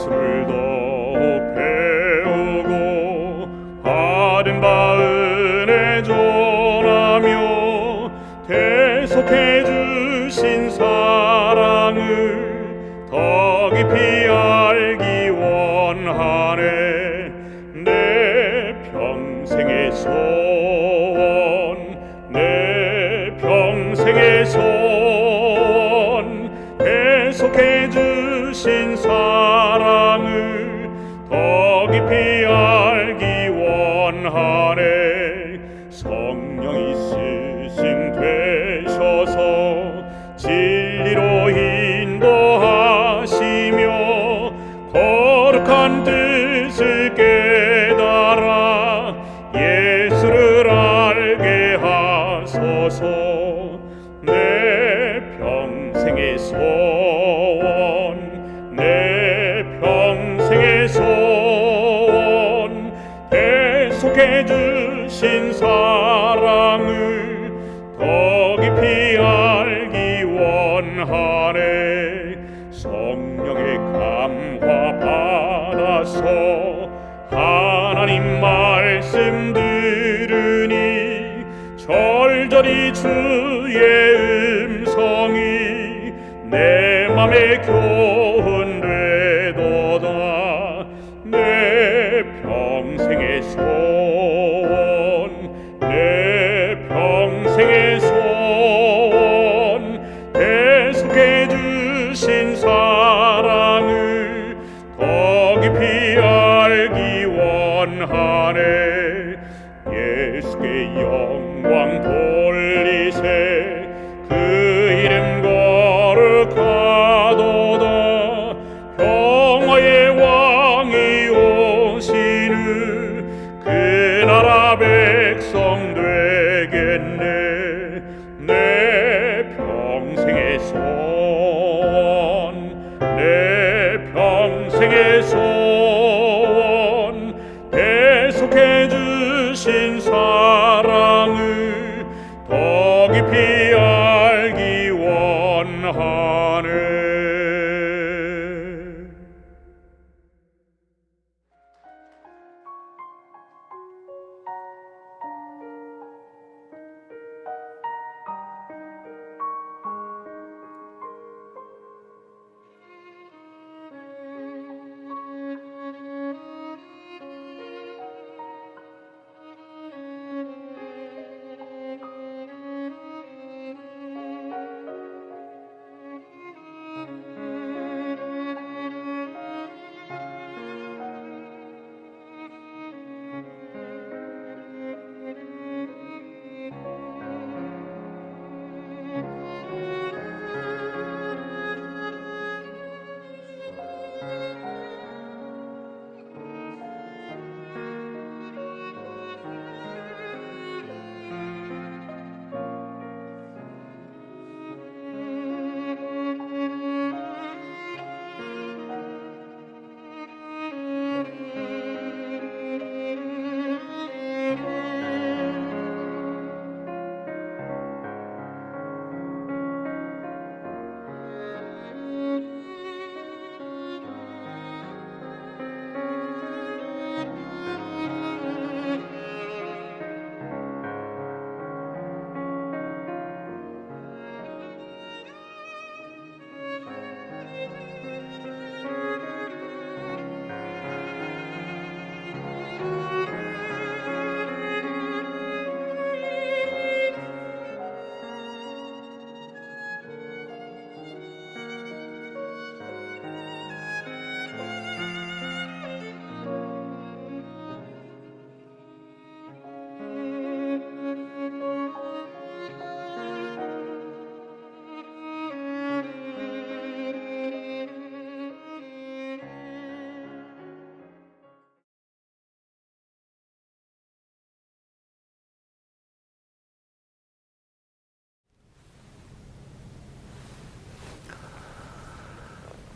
예수를 더욱 배우고 바른 바 은혜 전하며 계속해 주신 사랑을 더 깊이 알기 원하네. 내 평생의 소원, 내 평생의 소원, 계속해 주신 사랑을 더 깊이 알기 원하네. 성령이 스승 되셔서 진리로 인도하시며 거룩한 뜻을 깨달아 예수를 알게 하소서. 내 평생의 소원, 내 평생의 소원, 계속해 주신 사랑을 더 깊이 알기 원하네. 성령의 감화 받아서 하나님 말씀 들으니 절절히 주의 음성이 내 맘에 교훈되도다. 내 평생의 소원, 내 평생의 소원, 계속해 주신 사랑을 더 깊이 알기 원하네. 예수께 영광 돌리세. 그 이름 거룩하도다. 평화의 왕이 오시는 그 나라 백성 되겠네. 내 평생의 소원, 내 평생의 소원, 계속해 주신 사랑을 더 깊이 알기 원하네.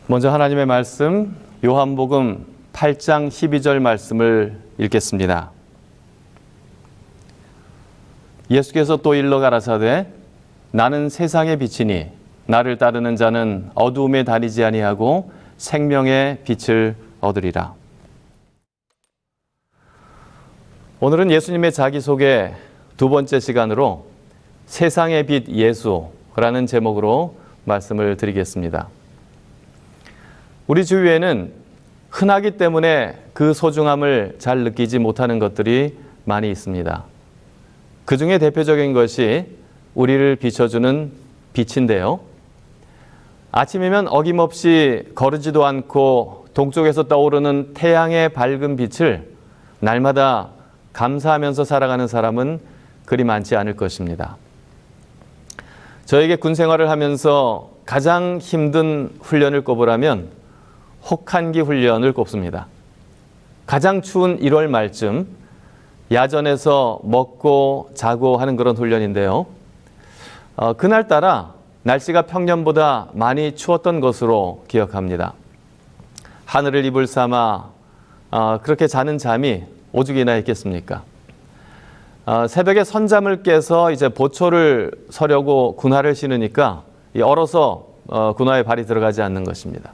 먼저 하나님의 말씀 요한복음 8장 12절 말씀을 읽겠습니다. 예수께서 또 일러 가라사대 나는 세상의 빛이니 나를 따르는 자는 어두움에 다니지 아니하고 생명의 빛을 얻으리라. 오늘은 예수님의 자기소개 두 번째 시간으로 세상의 빛 예수라는 제목으로 말씀을 드리겠습니다. 우리 주위에는 흔하기 때문에 그 소중함을 잘 느끼지 못하는 것들이 많이 있습니다. 그 중에 대표적인 것이 우리를 비춰주는 빛인데요. 아침이면 어김없이 거르지도 않고 동쪽에서 떠오르는 태양의 밝은 빛을 날마다 감사하면서 살아가는 사람은 그리 많지 않을 것입니다. 저에게 군 생활을 하면서 가장 힘든 훈련을 꼽으라면 혹한기 훈련을 꼽습니다. 가장 추운 1월 말쯤 야전에서 먹고 자고 하는 그런 훈련인데요. 그날따라 날씨가 평년보다 많이 추웠던 것으로 기억합니다. 하늘을 이불 삼아 그렇게 자는 잠이 오죽이나 했겠습니까? 새벽에 선잠을 깨서 이제 보초를 서려고 군화를 신으니까 얼어서 군화에 발이 들어가지 않는 것입니다.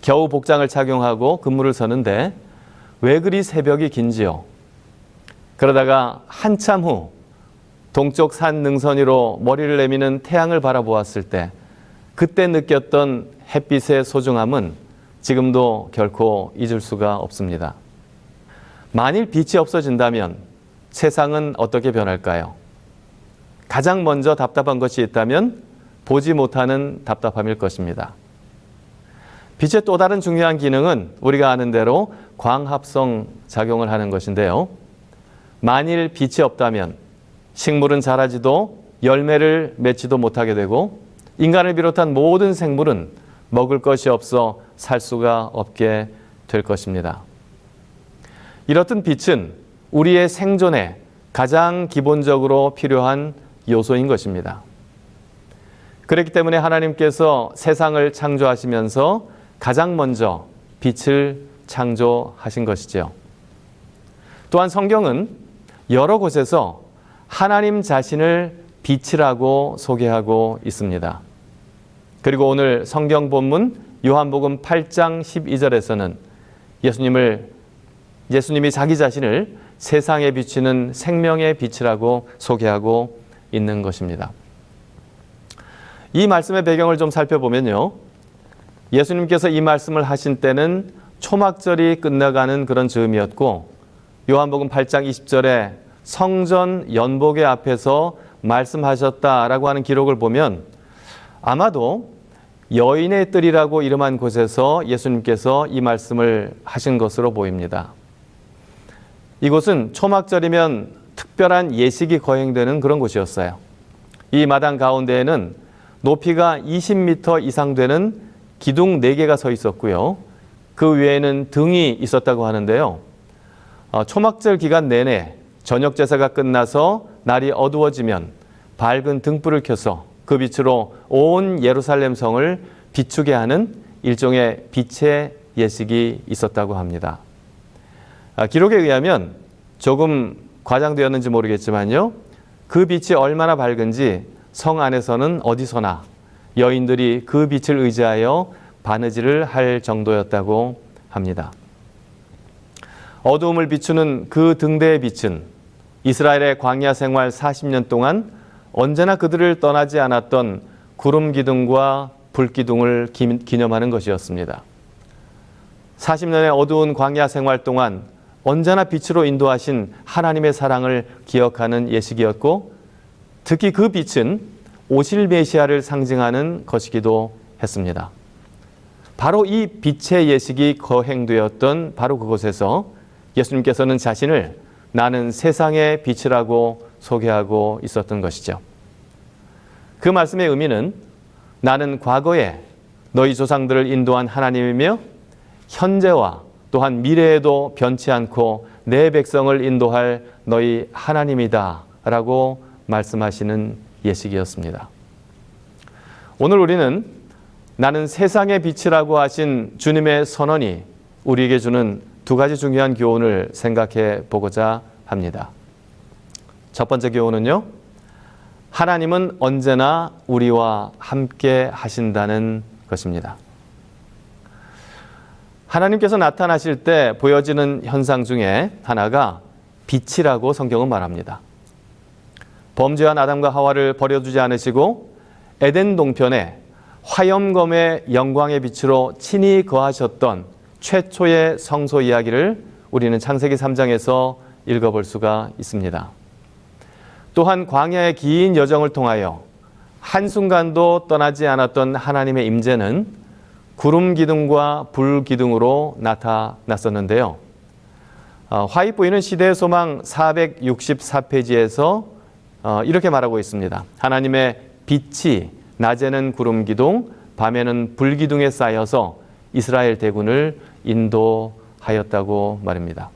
겨우 복장을 착용하고 근무를 서는데 왜 그리 새벽이 긴지요? 그러다가 한참 후 동쪽 산 능선 위로 머리를 내미는 태양을 바라보았을 때 그때 느꼈던 햇빛의 소중함은 지금도 결코 잊을 수가 없습니다. 만일 빛이 없어진다면 세상은 어떻게 변할까요? 가장 먼저 답답한 것이 있다면 보지 못하는 답답함일 것입니다. 빛의 또 다른 중요한 기능은 우리가 아는 대로 광합성 작용을 하는 것인데요. 만일 빛이 없다면 식물은 자라지도 열매를 맺지도 못하게 되고 인간을 비롯한 모든 생물은 먹을 것이 없어 살 수가 없게 될 것입니다. 이렇듯 빛은 우리의 생존에 가장 기본적으로 필요한 요소인 것입니다. 그렇기 때문에 하나님께서 세상을 창조하시면서 가장 먼저 빛을 창조하신 것이죠. 또한 성경은 여러 곳에서 하나님 자신을 빛이라고 소개하고 있습니다. 그리고 오늘 성경 본문 요한복음 8장 12절에서는 예수님이 자기 자신을 세상에 비치는 생명의 빛이라고 소개하고 있는 것입니다. 이 말씀의 배경을 좀 살펴보면요. 예수님께서 이 말씀을 하신 때는 초막절이 끝나가는 그런 즈음이었고 요한복음 8장 20절에 성전 연복의 앞에서 말씀하셨다라고 하는 기록을 보면 아마도 여인의 뜰이라고 이름한 곳에서 예수님께서 이 말씀을 하신 것으로 보입니다. 이곳은 초막절이면 특별한 예식이 거행되는 그런 곳이었어요. 이 마당 가운데에는 높이가 20m 이상 되는 기둥 4개가 서 있었고요. 그 외에는 등이 있었다고 하는데요. 초막절 기간 내내 저녁 제사가 끝나서 날이 어두워지면 밝은 등불을 켜서 그 빛으로 온 예루살렘 성을 비추게 하는 일종의 빛의 예식이 있었다고 합니다. 기록에 의하면 조금 과장되었는지 모르겠지만요. 그 빛이 얼마나 밝은지 성 안에서는 어디서나 여인들이 그 빛을 의지하여 바느질을 할 정도였다고 합니다. 어두움을 비추는 그 등대의 빛은 이스라엘의 광야 생활 40년 동안 언제나 그들을 떠나지 않았던 구름 기둥과 불 기둥을 기념하는 것이었습니다. 40년의 어두운 광야 생활 동안 언제나 빛으로 인도하신 하나님의 사랑을 기억하는 예식이었고 특히 그 빛은 오실 메시아를 상징하는 것이기도 했습니다. 바로 이 빛의 예식이 거행되었던 바로 그곳에서 예수님께서는 자신을 나는 세상의 빛이라고 소개하고 있었던 것이죠. 그 말씀의 의미는 나는 과거에 너희 조상들을 인도한 하나님이며 현재와 또한 미래에도 변치 않고 내 백성을 인도할 너희 하나님이다 라고 말씀하시는 예식이었습니다. 오늘 우리는 나는 세상의 빛이라고 하신 주님의 선언이 우리에게 주는 두 가지 중요한 교훈을 생각해 보고자 합니다. 첫 번째 교훈은요. 하나님은 언제나 우리와 함께 하신다는 것입니다. 하나님께서 나타나실 때 보여지는 현상 중에 하나가 빛이라고 성경은 말합니다. 범죄한 아담과 하와를 버려두지 않으시고 에덴 동편에 화염검의 영광의 빛으로 친히 거하셨던 최초의 성소 이야기를 우리는 창세기 3장에서 읽어볼 수가 있습니다. 또한 광야의 긴 여정을 통하여 한순간도 떠나지 않았던 하나님의 임재는 구름 기둥과 불 기둥으로 나타났었는데요. 화이트보이는 시대의 소망 464페이지에서 이렇게 말하고 있습니다. 하나님의 빛이 낮에는 구름 기둥, 밤에는 불 기둥에 쌓여서 이스라엘 대군을 인도하였다고 말입니다.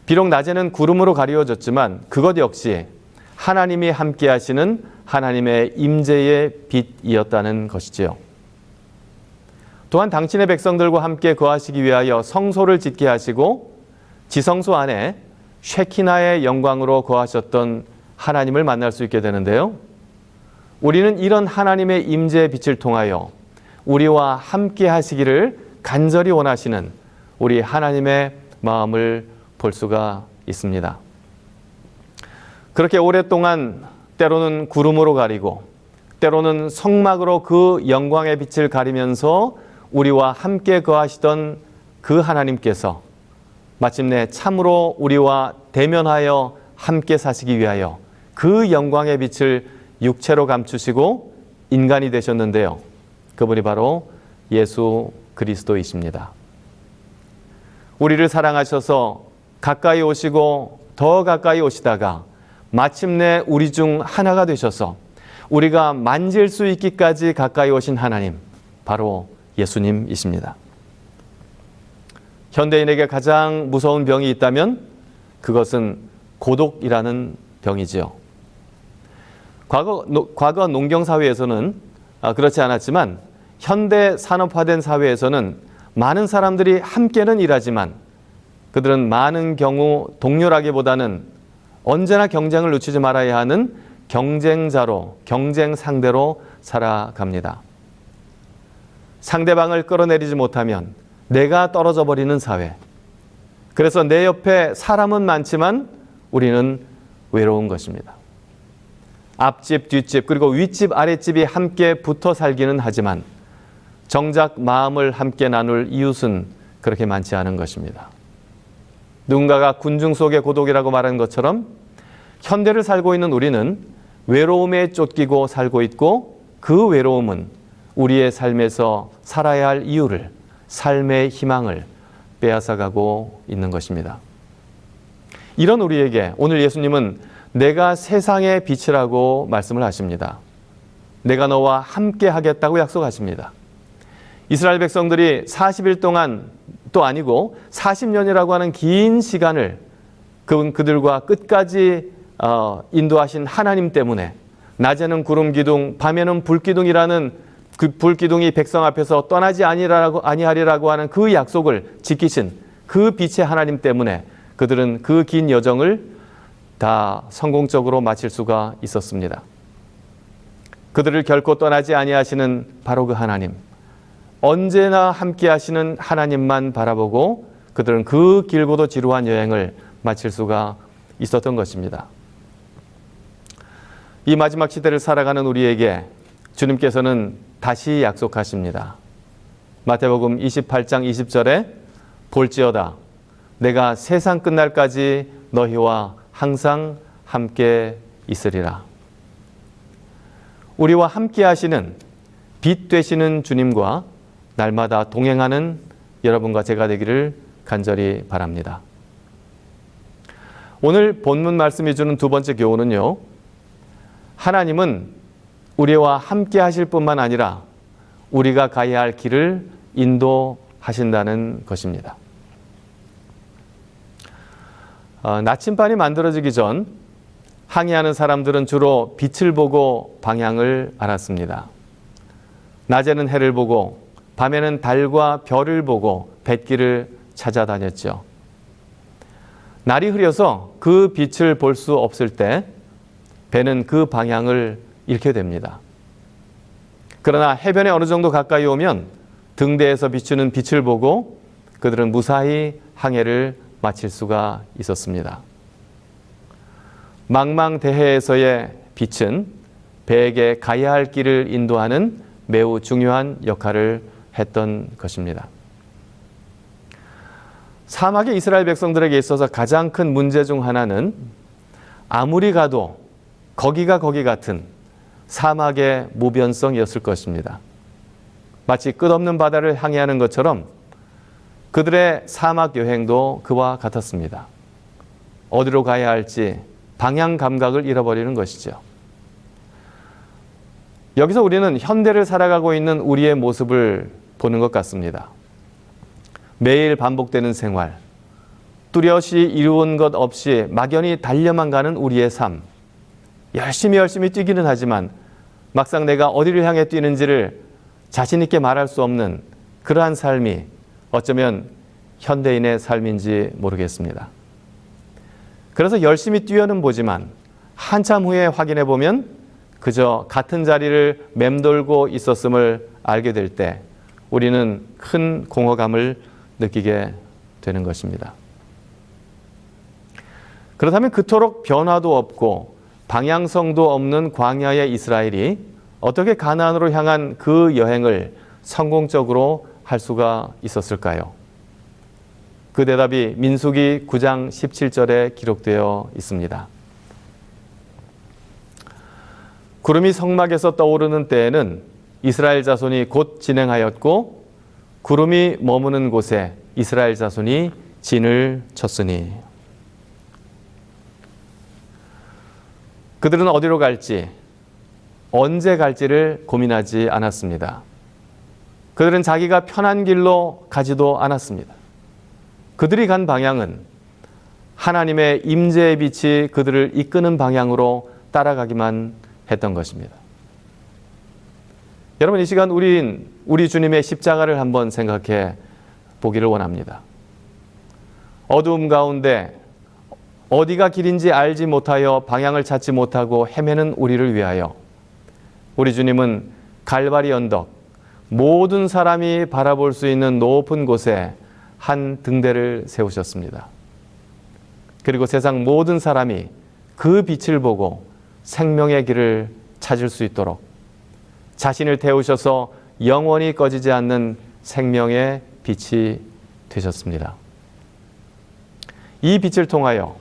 비록 낮에는 구름으로 가리워졌지만 그것 역시 하나님이 함께 하시는 하나님의 임재의 빛이었다는 것이지요. 또한 당신의 백성들과 함께 거하시기 위하여 성소를 짓게 하시고 지성소 안에 쉐키나의 영광으로 거하셨던 하나님을 만날 수 있게 되는데요. 우리는 이런 하나님의 임재의 빛을 통하여 우리와 함께 하시기를 간절히 원하시는 우리 하나님의 마음을 볼 수가 있습니다. 그렇게 오랫동안 때로는 구름으로 가리고 때로는 성막으로 그 영광의 빛을 가리면서 우리와 함께 거하시던 그 하나님께서 마침내 참으로 우리와 대면하여 함께 사시기 위하여 그 영광의 빛을 육체로 감추시고 인간이 되셨는데요. 그분이 바로 예수 그리스도이십니다. 우리를 사랑하셔서 가까이 오시고 더 가까이 오시다가 마침내 우리 중 하나가 되셔서 우리가 만질 수 있기까지 가까이 오신 하나님, 바로 예수님이십니다. 현대인에게 가장 무서운 병이 있다면 그것은 고독이라는 병이지요. 과거 농경사회에서는 그렇지 않았지만 현대 산업화된 사회에서는 많은 사람들이 함께는 일하지만 그들은 많은 경우 동료라기보다는 언제나 경쟁을 늦추지 말아야 하는 경쟁자로, 경쟁 상대로 살아갑니다. 상대방을 끌어내리지 못하면 내가 떨어져 버리는 사회. 그래서 내 옆에 사람은 많지만 우리는 외로운 것입니다. 앞집, 뒷집, 그리고 윗집, 아랫집이 함께 붙어 살기는 하지만 정작 마음을 함께 나눌 이웃은 그렇게 많지 않은 것입니다. 누군가가 군중 속의 고독이라고 말한 것처럼 현대를 살고 있는 우리는 외로움에 쫓기고 살고 있고 그 외로움은 우리의 삶에서 살아야 할 이유를, 삶의 희망을 빼앗아가고 있는 것입니다. 이런 우리에게 오늘 예수님은 내가 세상의 빛이라고 말씀을 하십니다. 내가 너와 함께 하겠다고 약속하십니다. 이스라엘 백성들이 40일 동안 또 아니고 40년이라고 하는 긴 시간을 그들과 끝까지 인도하신 하나님 때문에 낮에는 구름 기둥, 밤에는 불 기둥이라는 그 불 기둥이 백성 앞에서 떠나지 아니하리라고 하는 그 약속을 지키신 그 빛의 하나님 때문에 그들은 그 긴 여정을 다 성공적으로 마칠 수가 있었습니다. 그들을 결코 떠나지 아니하시는 바로 그 하나님, 언제나 함께 하시는 하나님만 바라보고 그들은 그 길고도 지루한 여행을 마칠 수가 있었던 것입니다. 이 마지막 시대를 살아가는 우리에게 주님께서는 다시 약속하십니다. 마태복음 28장 20절에 볼지어다 내가 세상 끝날까지 너희와 항상 함께 있으리라. 우리와 함께 하시는 빛 되시는 주님과 날마다 동행하는 여러분과 제가 되기를 간절히 바랍니다. 오늘 본문 말씀이 주는 두 번째 교훈은요. 하나님은 우리와 함께 하실 뿐만 아니라 우리가 가야 할 길을 인도하신다는 것입니다. 나침반이 만들어지기 전 항해하는 사람들은 주로 빛을 보고 방향을 알았습니다. 낮에는 해를 보고 밤에는 달과 별을 보고 뱃길을 찾아다녔죠. 날이 흐려서 그 빛을 볼 수 없을 때 배는 그 방향을 잃게 됩니다. 그러나 해변에 어느 정도 가까이 오면 등대에서 비추는 빛을 보고 그들은 무사히 항해를 마칠 수가 있었습니다. 망망대해에서의 빛은 배에게 가야 할 길을 인도하는 매우 중요한 역할을 했던 것입니다. 사막의 이스라엘 백성들에게 있어서 가장 큰 문제 중 하나는 아무리 가도 거기가 거기 같은 사막의 무변성이었을 것입니다. 마치 끝없는 바다를 항해하는 것처럼 그들의 사막 여행도 그와 같았습니다. 어디로 가야 할지 방향 감각을 잃어버리는 것이죠. 여기서 우리는 현대를 살아가고 있는 우리의 모습을 보는 것 같습니다. 매일 반복되는 생활, 뚜렷이 이루은 것 없이 막연히 달려만 가는 우리의 삶, 열심히 뛰기는 하지만 막상 내가 어디를 향해 뛰는지를 자신 있게 말할 수 없는 그러한 삶이 어쩌면 현대인의 삶인지 모르겠습니다. 그래서 열심히 뛰어는 보지만 한참 후에 확인해 보면 그저 같은 자리를 맴돌고 있었음을 알게 될 때 우리는 큰 공허감을 느끼게 되는 것입니다. 그렇다면 그토록 변화도 없고 방향성도 없는 광야의 이스라엘이 어떻게 가나안으로 향한 그 여행을 성공적으로 할 수가 있었을까요? 그 대답이 민수기 9장 17절에 기록되어 있습니다. 구름이 성막에서 떠오르는 때에는 이스라엘 자손이 곧 진행하였고 구름이 머무는 곳에 이스라엘 자손이 진을 쳤으니. 그들은 어디로 갈지, 언제 갈지를 고민하지 않았습니다. 그들은 자기가 편한 길로 가지도 않았습니다. 그들이 간 방향은 하나님의 임재의 빛이 그들을 이끄는 방향으로 따라가기만 했던 것입니다. 여러분, 이 시간 우리 주님의 십자가를 한번 생각해 보기를 원합니다. 어두움 가운데 어디가 길인지 알지 못하여 방향을 찾지 못하고 헤매는 우리를 위하여 우리 주님은 갈바리 언덕, 모든 사람이 바라볼 수 있는 높은 곳에 한 등대를 세우셨습니다. 그리고 세상 모든 사람이 그 빛을 보고 생명의 길을 찾을 수 있도록 자신을 태우셔서 영원히 꺼지지 않는 생명의 빛이 되셨습니다. 이 빛을 통하여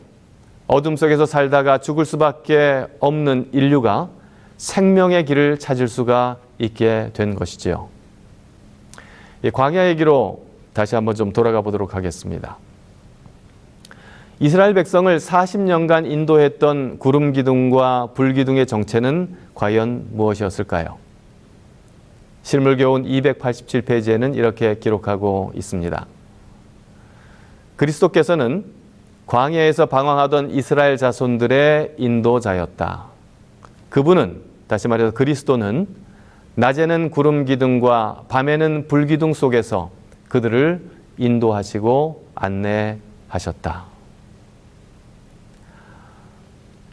어둠 속에서 살다가 죽을 수밖에 없는 인류가 생명의 길을 찾을 수가 있게 된 것이지요. 이 광야의 길로 다시 한번 좀 돌아가 보도록 하겠습니다. 이스라엘 백성을 40년간 인도했던 구름 기둥과 불 기둥의 정체는 과연 무엇이었을까요? 실물교훈 287페이지에는 이렇게 기록하고 있습니다. 그리스도께서는 광야에서 방황하던 이스라엘 자손들의 인도자였다. 그분은, 다시 말해서 그리스도는 낮에는 구름 기둥과 밤에는 불 기둥 속에서 그들을 인도하시고 안내하셨다.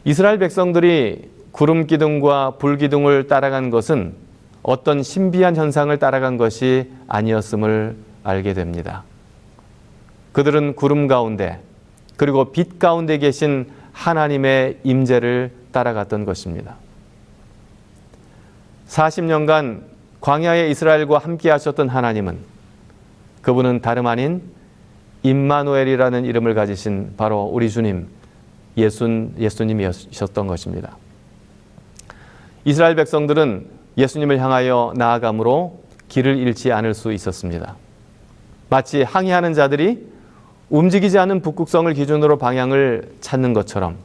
이스라엘 백성들이 구름 기둥과 불 기둥을 따라간 것은 어떤 신비한 현상을 따라간 것이 아니었음을 알게 됩니다. 그들은 구름 가운데 그리고 빛 가운데 계신 하나님의 임재를 따라갔던 것입니다. 40년간 광야의 이스라엘과 함께 하셨던 하나님은 그분은 다름 아닌 임마누엘이라는 이름을 가지신 바로 우리 주님 예수님이셨던 것입니다. 이스라엘 백성들은 예수님을 향하여 나아감으로 길을 잃지 않을 수 있었습니다. 마치 항해하는 자들이 움직이지 않는 북극성을 기준으로 방향을 찾는 것처럼,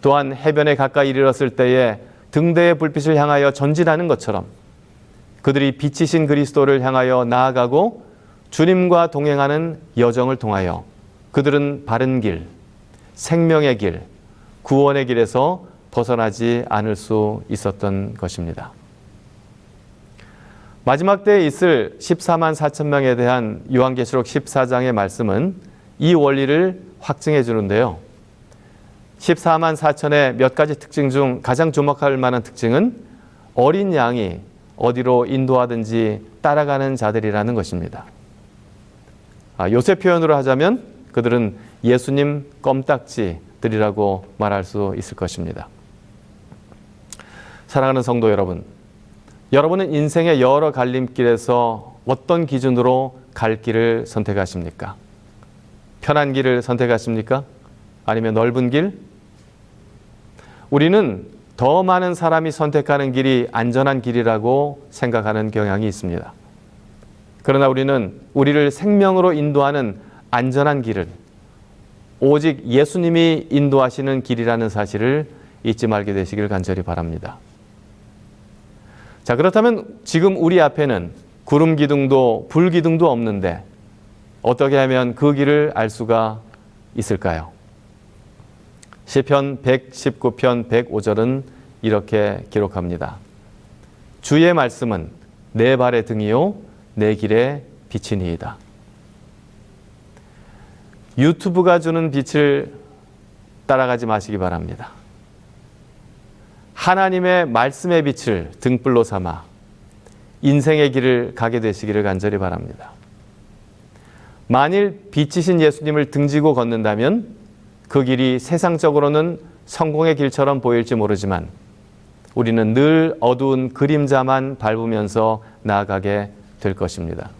또한 해변에 가까이 이르렀을 때에 등대의 불빛을 향하여 전진하는 것처럼 그들이 빛이신 그리스도를 향하여 나아가고 주님과 동행하는 여정을 통하여 그들은 바른 길, 생명의 길, 구원의 길에서 벗어나지 않을 수 있었던 것입니다. 마지막 때에 있을 14만 4천 명에 대한 요한계시록 14장의 말씀은 이 원리를 확증해 주는데요. 14만 4천의 몇 가지 특징 중 가장 주목할 만한 특징은 어린 양이 어디로 인도하든지 따라가는 자들이라는 것입니다. 요새 표현으로 하자면 그들은 예수님 껌딱지들이라고 말할 수 있을 것입니다. 사랑하는 성도 여러분, 여러분은 인생의 여러 갈림길에서 어떤 기준으로 갈 길을 선택하십니까? 편한 길을 선택하십니까? 아니면 넓은 길? 우리는 더 많은 사람이 선택하는 길이 안전한 길이라고 생각하는 경향이 있습니다. 그러나 우리는 우리를 생명으로 인도하는 안전한 길을 오직 예수님이 인도하시는 길이라는 사실을 잊지 말게 되시길 간절히 바랍니다. 자, 그렇다면 지금 우리 앞에는 구름 기둥도 불 기둥도 없는데 어떻게 하면 그 길을 알 수가 있을까요? 시편 119편 105절은 이렇게 기록합니다. 주의 말씀은 내 발의 등이요 내 길의 빛이니이다. 유튜브가 주는 빛을 따라가지 마시기 바랍니다. 하나님의 말씀의 빛을 등불로 삼아 인생의 길을 가게 되시기를 간절히 바랍니다. 만일 빛이신 예수님을 등지고 걷는다면 그 길이 세상적으로는 성공의 길처럼 보일지 모르지만 우리는 늘 어두운 그림자만 밟으면서 나아가게 될 것입니다.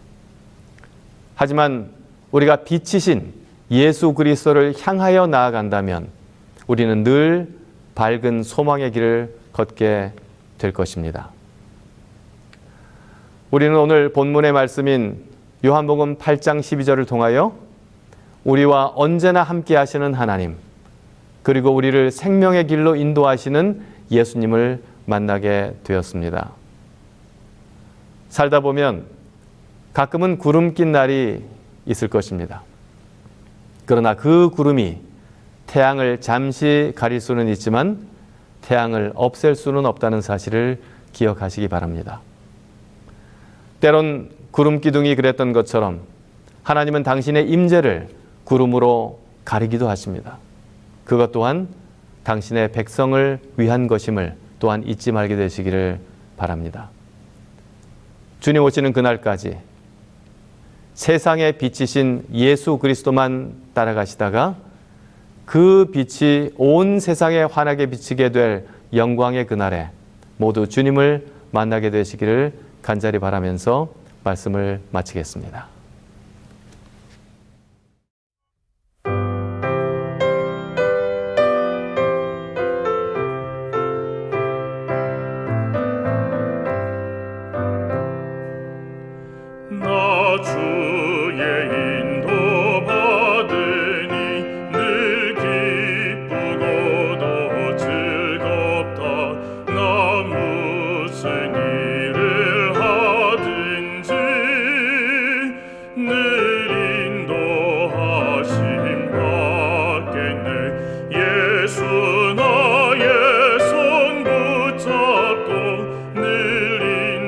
하지만 우리가 빛이신 예수 그리스도를 향하여 나아간다면 우리는 늘 밝은 소망의 길을 걷게 될 것입니다. 우리는 오늘 본문의 말씀인 요한복음 8장 12절을 통하여 우리와 언제나 함께 하시는 하나님, 그리고 우리를 생명의 길로 인도하시는 예수님을 만나게 되었습니다. 살다 보면 가끔은 구름 낀 날이 있을 것입니다. 그러나 그 구름이 태양을 잠시 가릴 수는 있지만 태양을 없앨 수는 없다는 사실을 기억하시기 바랍니다. 때론 구름 기둥이 그랬던 것처럼 하나님은 당신의 임재를 구름으로 가리기도 하십니다. 그것 또한 당신의 백성을 위한 것임을 또한 잊지 말게 되시기를 바랍니다. 주님 오시는 그날까지 세상의 빛이신 예수 그리스도만 따라가시다가 그 빛이 온 세상에 환하게 비치게 될 영광의 그날에 모두 주님을 만나게 되시기를 간절히 바라면서 말씀을 마치겠습니다. 나 주의 인도 받으니 늘 기쁘고도 즐겁다. 나 무슨 일을 하든지 늘 인도하심 받겠네. 예수 나의 손 붙잡고 늘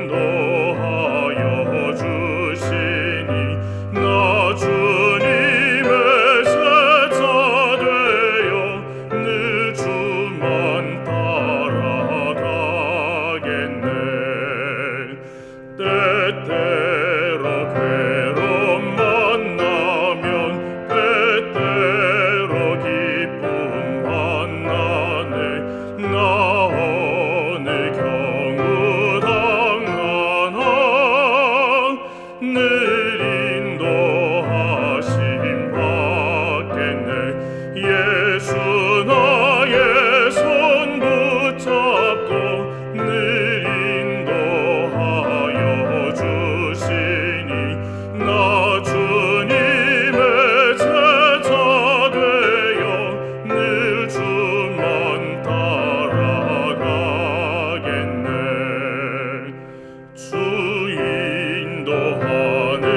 인도하여 주시니 나 주님의 제자 되어 늘 주만 따라가겠네. 때때로 괴로움 만나면 때때로 기쁨 만나네. 나 어느 경우 당하나 늘 인도하심 받겠네. 예수 나의 손 붙잡고 늘 인도하여 주시니 나 주님의 제자 되어 늘 주만 따라가겠네. 주 인도하는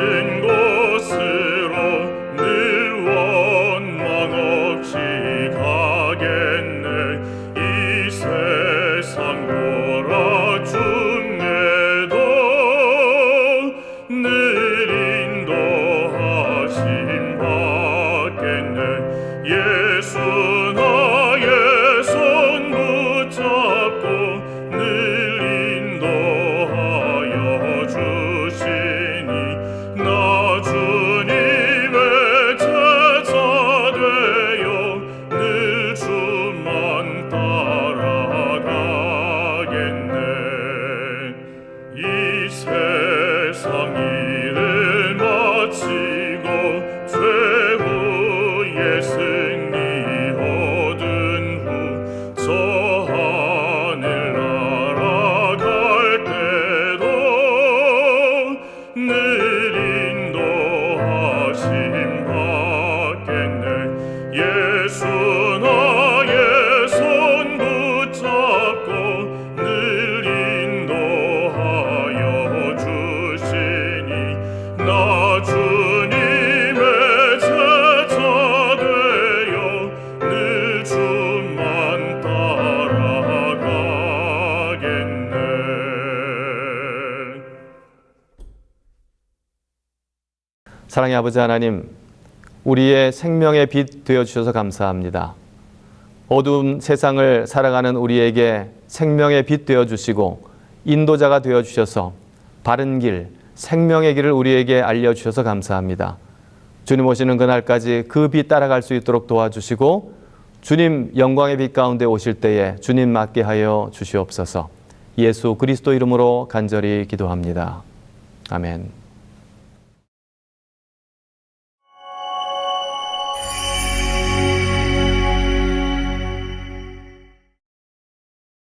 사랑의 아버지 하나님, 우리의 생명의 빛 되어주셔서 감사합니다. 어두운 세상을 살아가는 우리에게 생명의 빛 되어주시고 인도자가 되어주셔서 바른 길, 생명의 길을 우리에게 알려주셔서 감사합니다. 주님 오시는 그날까지 그 빛 따라갈 수 있도록 도와주시고 주님 영광의 빛 가운데 오실 때에 주님 맞게 하여 주시옵소서. 예수 그리스도 이름으로 간절히 기도합니다. 아멘.